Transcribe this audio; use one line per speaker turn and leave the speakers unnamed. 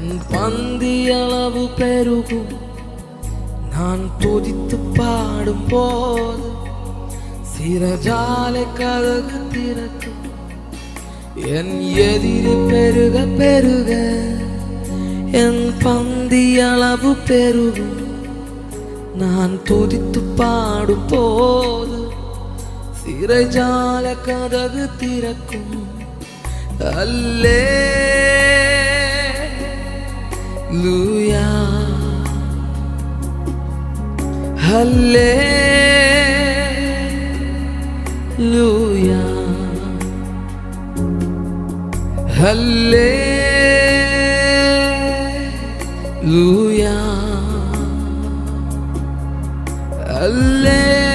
என் பந்தியளவு பெருகும். நான் துதித்து பாடும் போது சிறஜாலை கதகு திறக்கும். என் எதிரி பெருக பெருக என் பந்தியளவு பெருகும். நான் துதித்து பாடும் போது சிறைஜால கதகு திறக்கும். அல்லேலூயா அல்லேலூயா அல்லேலூயா அல்லேலூயா.